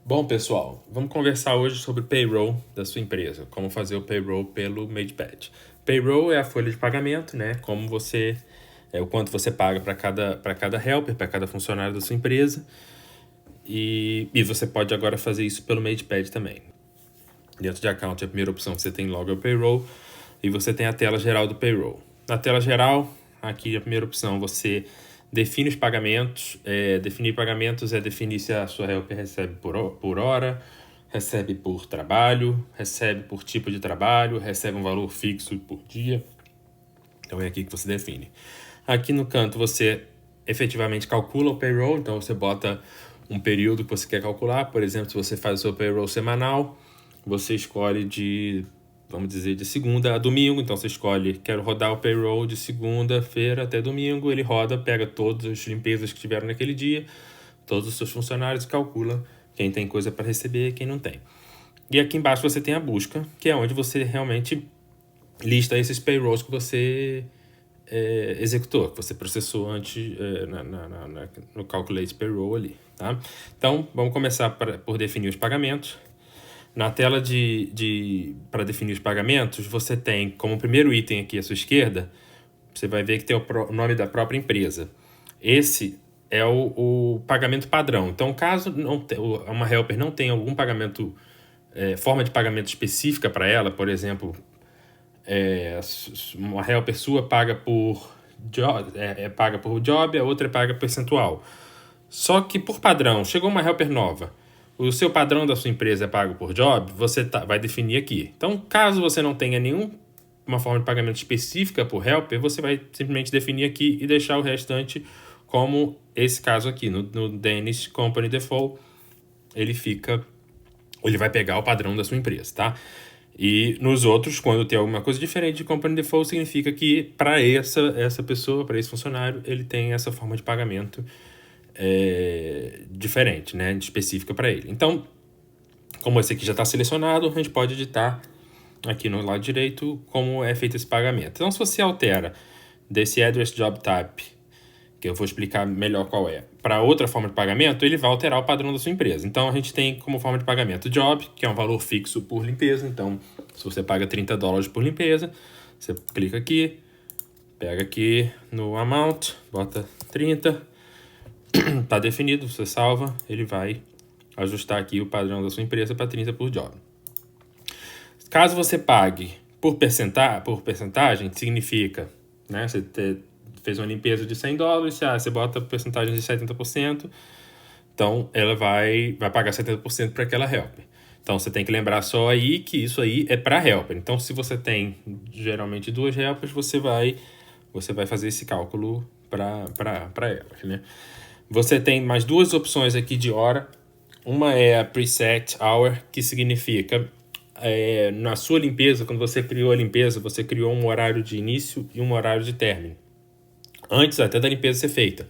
Bom, pessoal, vamos conversar hoje sobre o payroll da sua empresa, como fazer o payroll pelo MadePad. Payroll é a folha de pagamento, né? O quanto você paga para cada helper, para cada funcionário da sua empresa. E você pode agora fazer isso pelo MadePad também. Dentro de account, a primeira opção que você tem logo é o payroll e você tem a tela geral do payroll. Na tela geral, aqui a primeira opção, você define os pagamentos. Definir pagamentos é definir se a sua helper recebe por hora, recebe por trabalho, recebe por tipo de trabalho, recebe um valor fixo por dia. Então é aqui que você define. Aqui no canto você efetivamente calcula o payroll, então você bota um período que você quer calcular. Por exemplo, se você faz o seu payroll semanal, você escolhe vamos dizer, de segunda a domingo. Então você escolhe, quero rodar o payroll de segunda-feira até domingo. Ele roda, pega todas as limpezas que tiveram naquele dia, todos os seus funcionários e calcula quem tem coisa para receber e quem não tem. E aqui embaixo você tem a busca, que é onde você realmente lista esses payrolls que você executou, que você processou antes no Calculate Payroll ali, tá? Então, vamos começar por definir os pagamentos. Na tela para definir os pagamentos, você tem como primeiro item aqui à sua esquerda, você vai ver que tem o nome da própria empresa. Esse é o pagamento padrão. Então, caso uma helper não tenha algum pagamento, forma de pagamento específica para ela, por exemplo, uma helper sua paga por job, a outra paga percentual. Só que por padrão, chegou uma helper nova, o seu padrão da sua empresa é pago por job, você vai definir aqui. Então, caso você não tenha uma forma de pagamento específica por helper, você vai simplesmente definir aqui e deixar o restante como esse caso aqui. No Danish Company Default, ele vai pegar o padrão da sua empresa, tá? E nos outros, quando tem alguma coisa diferente de Company Default, significa que para essa pessoa, para esse funcionário, ele tem essa forma de pagamento diferente, né, específica para ele. Então, como esse aqui já está selecionado, a gente pode editar aqui no lado direito como é feito esse pagamento. Então, se você altera desse Address Job Type, que eu vou explicar melhor qual é, para outra forma de pagamento, ele vai alterar o padrão da sua empresa. Então, a gente tem como forma de pagamento Job, que é um valor fixo por limpeza. Então, se você paga $30 por limpeza, você clica aqui, pega aqui no Amount, bota 30, tá definido, você salva, ele vai ajustar aqui o padrão da sua empresa para 30 por job. Caso você pague por percentagem, significa, né, você fez uma limpeza de $100, você bota porcentagem de 70%, então ela vai pagar 70% para aquela helper. Então você tem que lembrar só aí que isso aí é para helper. Então se você tem geralmente 2 helpers, você vai fazer esse cálculo para elas, né? Você tem mais 2 opções aqui de hora. Uma é a preset hour, que significa na sua limpeza, quando você criou a limpeza, você criou um horário de início e um horário de término, antes até da limpeza ser feita.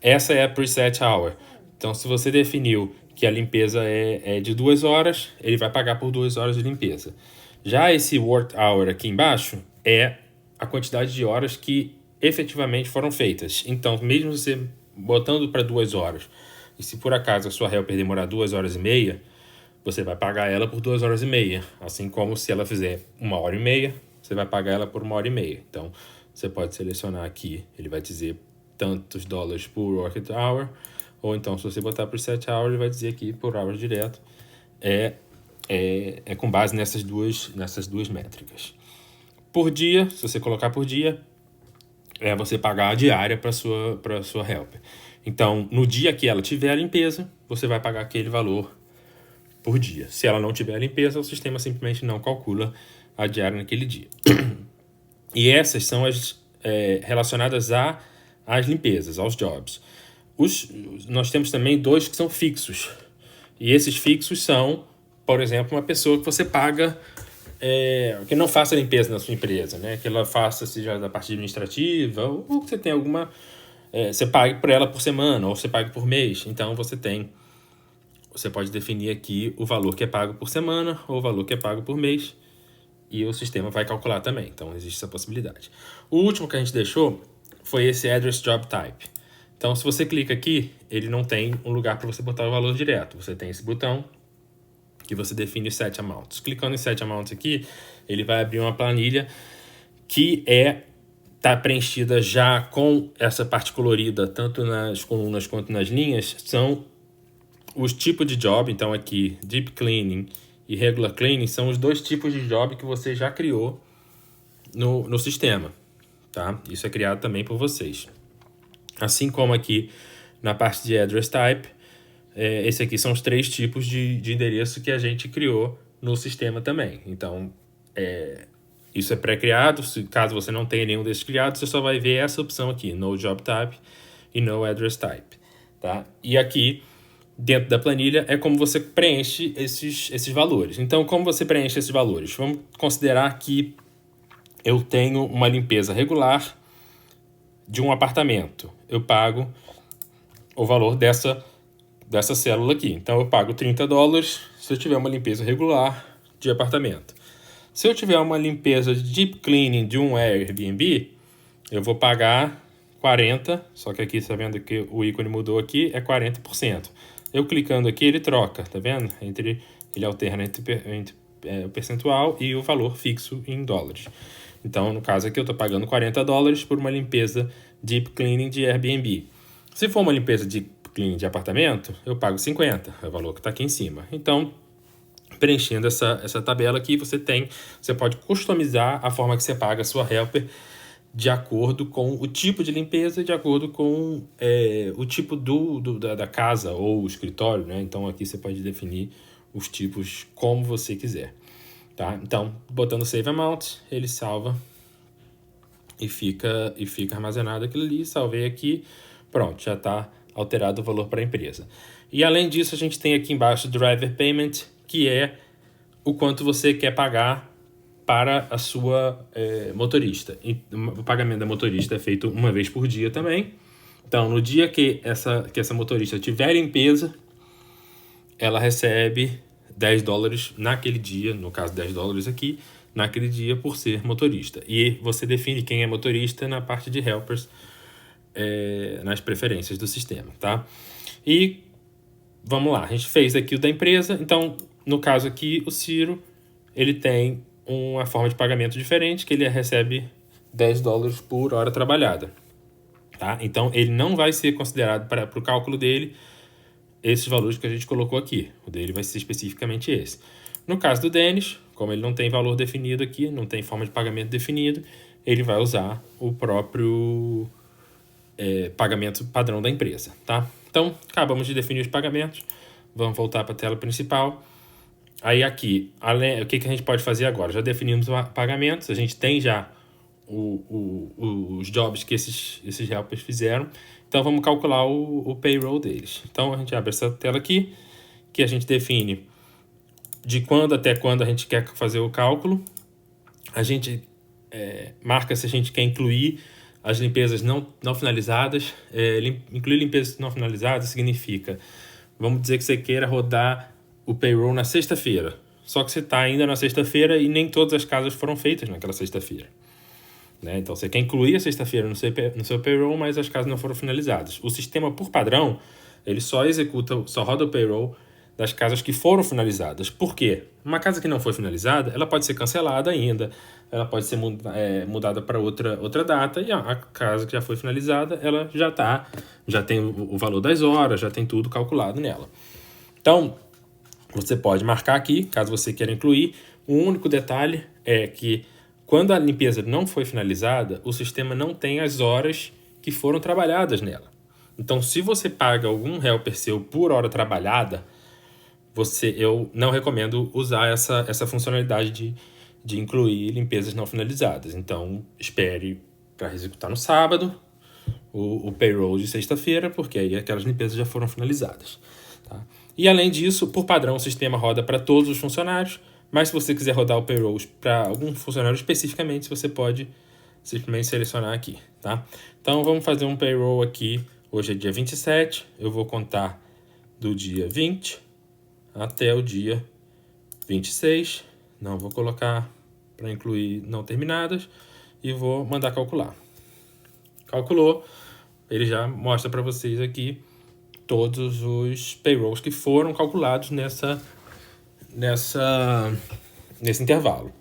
Essa é a preset hour. Então, se você definiu que a limpeza é de 2 horas, ele vai pagar por 2 horas de limpeza. Já esse work hour aqui embaixo é a quantidade de horas que efetivamente foram feitas. Então, mesmo você botando para 2 horas, e se por acaso a sua helper demorar 2 horas e meia, você vai pagar ela por 2 horas e meia. Assim como se ela fizer 1 hora e meia, você vai pagar ela por 1 hora e meia. Então, você pode selecionar aqui, ele vai dizer tantos dólares por work hour, ou então se você botar por 7 hours, ele vai dizer aqui por hour direto. É com base nessas duas métricas. Por dia, se você colocar por dia, é você pagar a diária para sua helper. Então, no dia que ela tiver a limpeza, você vai pagar aquele valor por dia. Se ela não tiver a limpeza, o sistema simplesmente não calcula a diária naquele dia. E essas são as relacionadas às limpezas, aos jobs. Nós temos também 2 que são fixos. E esses fixos são, por exemplo, uma pessoa que você paga que não faça limpeza na sua empresa, né? Que ela faça, seja da parte administrativa, ou que você tem alguma... você pague por ela por semana, ou você pague por mês. Então, você pode definir aqui o valor que é pago por semana, ou o valor que é pago por mês, e o sistema vai calcular também. Então, existe essa possibilidade. O último que a gente deixou foi esse Address Job Type, Então, se você clica aqui, ele não tem um lugar para você botar o valor direto. Você tem esse botão que você define os set amounts. Clicando em set amounts aqui, ele vai abrir uma planilha que tá preenchida já com essa parte colorida, tanto nas colunas quanto nas linhas, são os tipos de job. Então aqui, Deep Cleaning e Regular Cleaning são os dois tipos de job que você já criou no sistema, tá? Isso é criado também por vocês. Assim como aqui na parte de Address Type, esse aqui são os 3 tipos de endereço que a gente criou no sistema também. Então, isso é pré-criado. Caso você não tenha nenhum desses criados, você só vai ver essa opção aqui, No Job Type e No Address Type. Tá? E aqui, dentro da planilha, é como você preenche esses valores. Então, como você preenche esses valores? Vamos considerar que eu tenho uma limpeza regular de um apartamento. Eu pago o valor dessa célula aqui. Então, eu pago $30 se eu tiver uma limpeza regular de apartamento. Se eu tiver uma limpeza de deep cleaning de um Airbnb, eu vou pagar 40%, só que aqui está vendo que o ícone mudou aqui, é 40%. Eu clicando aqui, ele troca, tá vendo? Ele alterna entre o percentual e o valor fixo em dólares. Então, no caso aqui, eu estou pagando $40 por uma limpeza deep cleaning de Airbnb. Se for uma limpeza de cleaning de apartamento, eu pago 50%, é o valor que está aqui em cima. Então, preenchendo essa tabela aqui, você pode customizar a forma que você paga a sua helper de acordo com o tipo de limpeza, de acordo com o tipo da casa ou escritório, né? Então aqui você pode definir os tipos como você quiser, tá? Então, botando Save Amount, ele salva e fica armazenado aquilo ali. Salvei aqui, pronto, já está alterado o valor para a empresa. E além disso, a gente tem aqui embaixo Driver Payment, que é o quanto você quer pagar para a sua motorista. E o pagamento da motorista é feito uma vez por dia também. Então, no dia que essa motorista tiver limpeza, ela recebe $10 naquele dia, no caso $10 aqui, naquele dia por ser motorista. E você define quem é motorista na parte de helpers, nas preferências do sistema, tá? E vamos lá, a gente fez aqui o da empresa. Então, no caso aqui, o Ciro, ele tem uma forma de pagamento diferente, que ele recebe $10 por hora trabalhada, tá? Então, ele não vai ser considerado para o cálculo dele esses valores que a gente colocou aqui. O dele vai ser especificamente esse. No caso do Denis, como ele não tem valor definido aqui, não tem forma de pagamento definido, ele vai usar o próprio pagamento padrão da empresa, tá? Então, acabamos de definir os pagamentos. Vamos voltar para a tela principal. Aí aqui, o que a gente pode fazer agora? Já definimos os pagamentos, a gente tem já os jobs que esses helpers fizeram. Então, vamos calcular o payroll deles. Então, a gente abre essa tela aqui, que a gente define de quando até quando a gente quer fazer o cálculo. A gente marca se a gente quer incluir as limpezas não finalizadas. Incluir limpezas não finalizadas significa, vamos dizer que você queira rodar o payroll na sexta-feira. Só que você está ainda na sexta-feira e nem todas as casas foram feitas naquela sexta-feira, né? Então, você quer incluir a sexta-feira no seu payroll, mas as casas não foram finalizadas. O sistema, por padrão, ele só roda o payroll das casas que foram finalizadas. Por quê? Uma casa que não foi finalizada, ela pode ser cancelada ainda, ela pode ser mudada para outra data, e a casa que já foi finalizada, ela já tem o valor das horas, já tem tudo calculado nela. Então, você pode marcar aqui, caso você queira incluir. O único detalhe é que quando a limpeza não foi finalizada, o sistema não tem as horas que foram trabalhadas nela. Então, se você paga algum helper seu por hora trabalhada, eu não recomendo usar essa funcionalidade de incluir limpezas não finalizadas. Então, espere para executar no sábado o payroll de sexta-feira, porque aí aquelas limpezas já foram finalizadas, tá? E além disso, por padrão, o sistema roda para todos os funcionários, mas se você quiser rodar o payroll para algum funcionário especificamente, você pode simplesmente selecionar aqui, tá? Então, vamos fazer um payroll aqui. Hoje é dia 27, eu vou contar do dia 20 até o dia 26. Não vou colocar para incluir não terminadas e vou mandar calcular. Calculou, ele já mostra para vocês aqui todos os payrolls que foram calculados nesse intervalo.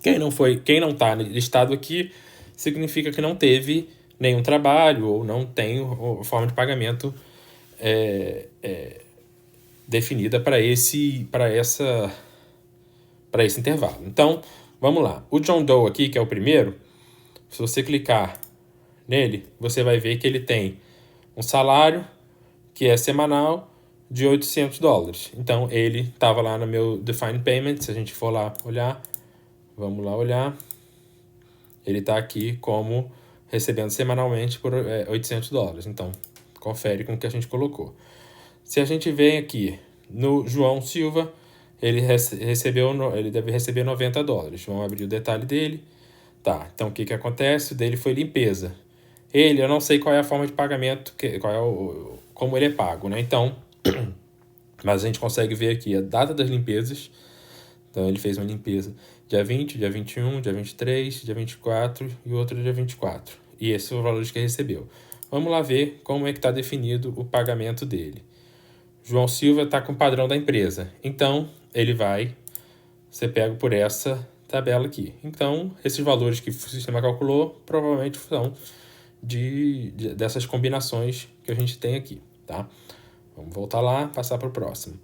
Quem não está listado aqui, significa que não teve nenhum trabalho ou não tem forma de pagamento definida para esse intervalo. Então, vamos lá. O John Doe aqui, que é o primeiro, se você clicar nele, você vai ver que ele tem um salário que é semanal de $800. Então, ele estava lá no meu Defined Payment. Se a gente for lá olhar, vamos lá olhar. Ele está aqui como recebendo semanalmente por $800. Então, confere com o que a gente colocou. Se a gente vem aqui no João Silva, ele deve receber $90. Vamos abrir o detalhe dele. Tá, então o que acontece? O dele foi limpeza. Eu não sei qual é a forma de pagamento, como ele é pago, né? Então, mas a gente consegue ver aqui a data das limpezas. Então, ele fez uma limpeza dia 20, dia 21, dia 23, dia 24 e outro dia 24. E esses são os valores que ele recebeu. Vamos lá ver como é que está definido o pagamento dele. João Silva está com o padrão da empresa. Então, ele vai ser pego por essa tabela aqui. Então, esses valores que o sistema calculou provavelmente são dessas combinações que a gente tem aqui, tá? Vamos voltar lá, passar para o próximo.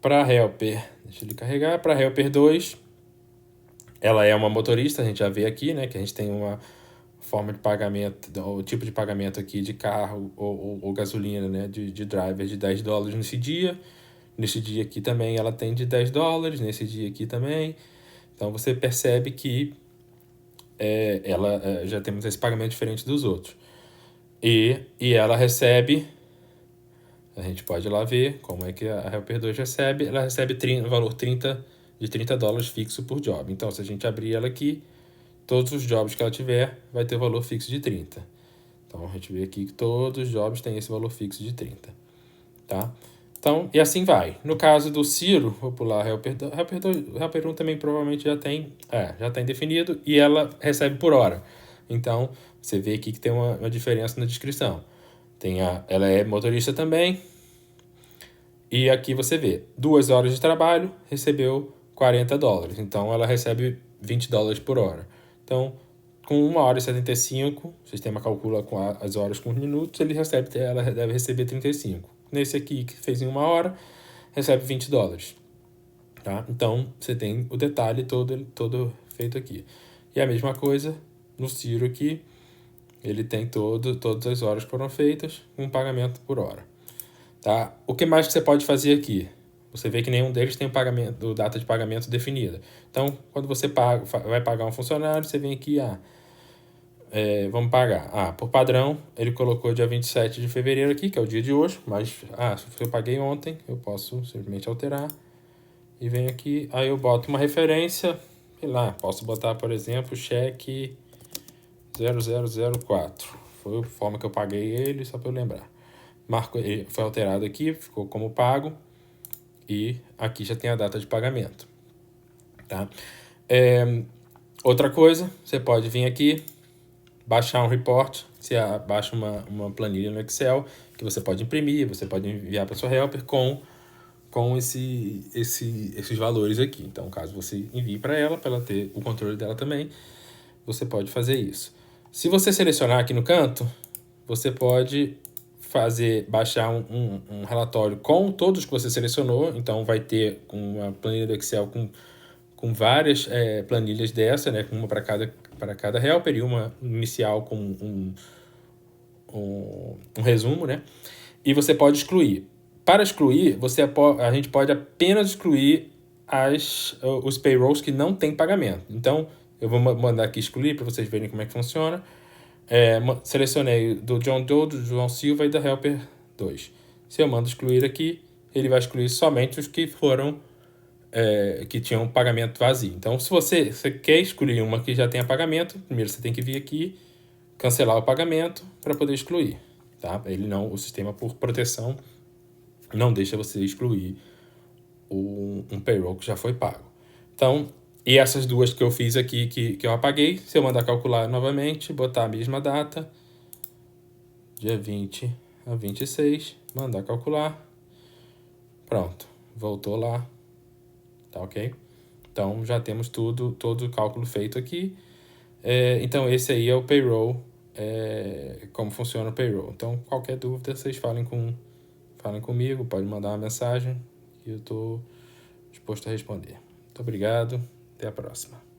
Para a Helper, deixa ele carregar. Para a Helper 2, ela é uma motorista, a gente já vê aqui, né? Que a gente tem uma forma de pagamento, o tipo de pagamento aqui de carro ou gasolina, né? De driver de $10 nesse dia. Nesse dia aqui também ela tem de $10, nesse dia aqui também. Então, você percebe que ela já temos esse pagamento diferente dos outros. E ela recebe, a gente pode ir lá ver como é que a Helper 2 recebe. Ela recebe o valor de $30 fixo por job. Então, se a gente abrir ela aqui, todos os jobs que ela tiver vai ter o valor fixo de 30. Então, a gente vê aqui que todos os jobs têm esse valor fixo de 30. Tá? Então, e assim vai. No caso do Ciro, vou pular a Helper 2. Helper 1 também provavelmente já tem definido e ela recebe por hora. Então, você vê aqui que tem uma diferença na descrição. Ela é motorista também. E aqui você vê, 2 horas de trabalho, recebeu $40. Então, ela recebe $20 por hora. Então, com 1 hora e 75, o sistema calcula com as horas com os minutos, ela deve receber 35. Nesse aqui, que fez em 1 hora, recebe $20. Tá? Então, você tem o detalhe todo feito aqui. E a mesma coisa no Ciro aqui, ele tem todas as horas que foram feitas, com pagamento por hora. Tá? O que mais que você pode fazer aqui? Você vê que nenhum deles tem o data de pagamento definida. Então, quando você vai pagar um funcionário, você vem aqui, vamos pagar. Por padrão, ele colocou dia 27 de fevereiro aqui, que é o dia de hoje, mas se eu paguei ontem, eu posso simplesmente alterar e venho aqui, aí eu boto uma referência, sei lá, posso botar, por exemplo, cheque 0004. Foi a forma que eu paguei ele, só para eu lembrar. Ele foi alterado aqui, ficou como pago e aqui já tem a data de pagamento. Tá? Outra coisa, você pode vir aqui, baixar um report, você baixa uma planilha no Excel que você pode imprimir, você pode enviar para sua Helper com esses valores aqui. Então, caso você envie para ela ter o controle dela também, você pode fazer isso. Se você selecionar aqui no canto, você pode baixar um relatório com todos que você selecionou. Então, vai ter uma planilha do Excel com várias planilhas dessa, né? Uma para cada helper e uma inicial com um resumo, né? E você pode excluir. Para excluir, a gente pode apenas excluir os payrolls que não tem pagamento. Então, eu vou mandar aqui excluir para vocês verem como é que funciona. Selecionei do John Doe, do João Silva e da Helper 2. Se eu mando excluir aqui, ele vai excluir somente os que foram que tinham pagamento vazio. Então, se você quer excluir uma que já tenha pagamento, primeiro você tem que vir aqui, cancelar o pagamento para poder excluir. Tá? O sistema, por proteção, não deixa você excluir um payroll que já foi pago. Então, e essas duas que eu fiz aqui, que eu apaguei, se eu mandar calcular novamente, botar a mesma data, dia 20 a 26, mandar calcular. Pronto, voltou lá, tá ok? Então já temos todo o cálculo feito aqui. Então esse aí é o payroll, como funciona o payroll. Então qualquer dúvida vocês falem comigo, pode mandar uma mensagem que eu estou disposto a responder. Muito obrigado, até a próxima.